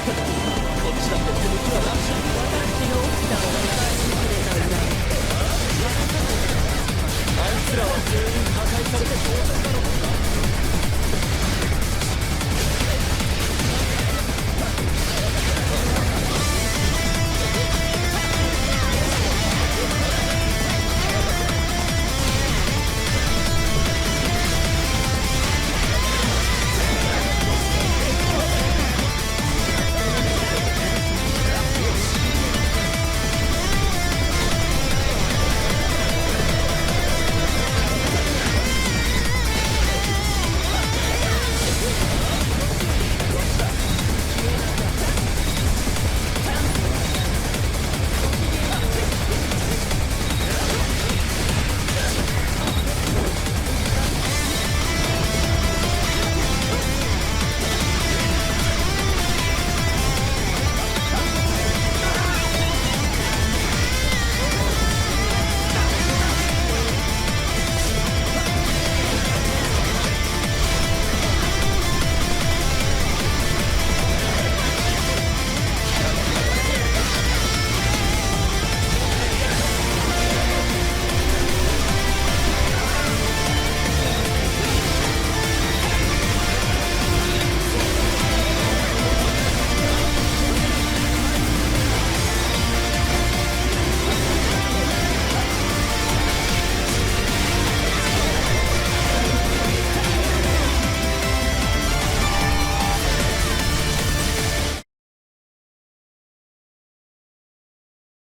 ちだって手抜きはなし。私の奥さんを返してくれたんだ。あいつらは全員破壊されて当然だろうな。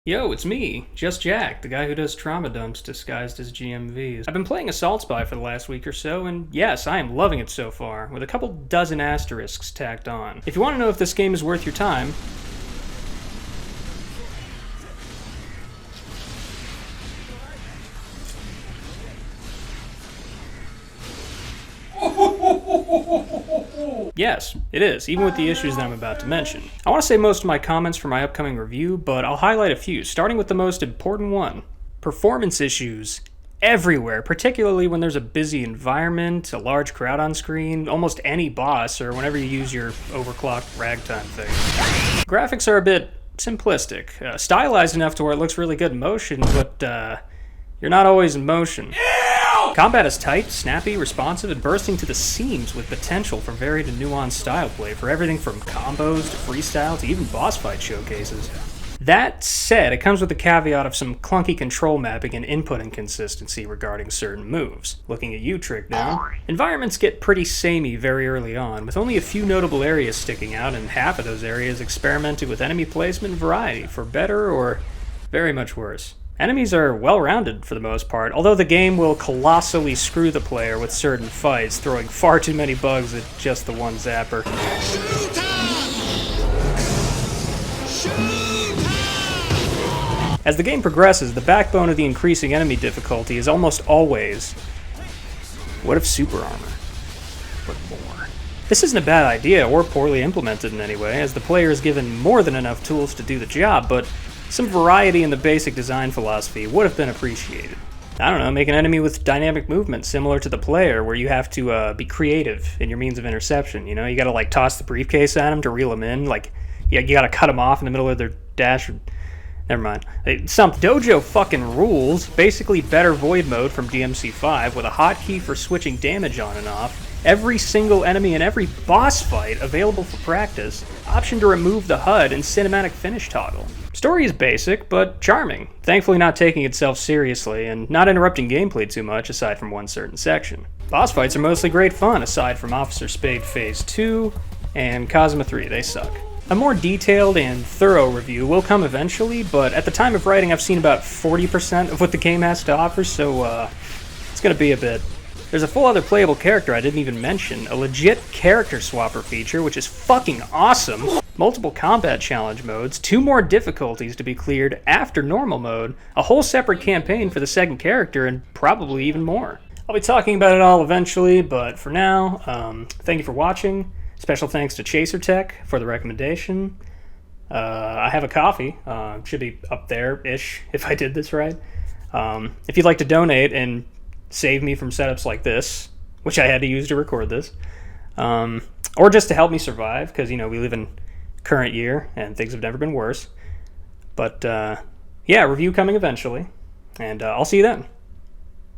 Yo, it's me, JustJack, the guy who does trauma dumps disguised as GMVs. I've been playing Assault Spy for the last week or so, and yes, I am loving it so far, with a couple dozen asterisks tacked on. If you want to know if this game is worth your time, yes, it is, even with the issues that I'm about to mention. I want to save most of my comments for my upcoming review, but I'll highlight a few, starting with the most important one. Performance issues everywhere, particularly when there's a busy environment, a large crowd on screen, almost any boss, or whenever you use your overclocked ragtime thing. Graphics are a bit simplistic, stylized enough to where it looks really good in motion, but you're not always in motion. Combat is tight, snappy, responsive, and bursting to the seams with potential for varied and nuanced style play for everything from combos to freestyle to even boss fight showcases. That said, it comes with the caveat of some clunky control mapping and input inconsistency regarding certain moves. Looking at you, Trick now. Environments get pretty samey very early on, with only a few notable areas sticking out, and half of those areas experimented with enemy placement and variety, for better or very much worse. Enemies are well-rounded for the most part, although the game will colossally screw the player with certain fights, throwing far too many bugs at just the one zapper. As the game progresses, the backbone of the increasing enemy difficulty is almost always, what if super armor, but more? This isn't a bad idea or poorly implemented in any way, as the player is given more than enough tools to do the job, but some variety in the basic design philosophy would have been appreciated. I don't know, make an enemy with dynamic movement similar to the player, where you have to be creative in your means of interception, you know? You gotta, like, toss the briefcase at them to reel them in, like, you gotta cut them off in the middle of their dash. Never mind. Some Dojo fucking rules. Basically better void mode from DMC5 with a hotkey for switching damage on and off. Every single enemy in every boss fight available for practice. Option to remove the HUD and cinematic finish toggle. Story is basic, but charming. Thankfully not taking itself seriously and not interrupting gameplay too much aside from one certain section. Boss fights are mostly great fun aside from Officer Spade Phase 2 and Kazuma 3. They suck. A more detailed and thorough review will come eventually, but at the time of writing I've seen about 40% of what the game has to offer, so it's gonna be a bit. There's a full other playable character I didn't even mention, a legit character swapper feature, which is fucking awesome, multiple combat challenge modes, 2 more difficulties to be cleared after normal mode, a whole separate campaign for the second character, and probably even more. I'll be talking about it all eventually, but for now, thank you for watching. Special thanks to Chaser Tech for the recommendation. I have a coffee, should be up there-ish if I did this right. If you'd like to donate and save me from setups like this, which I had to use to record this, or just to help me survive, because, you know, we live in current year, and things have never been worse. But yeah, review coming eventually, and I'll see you then.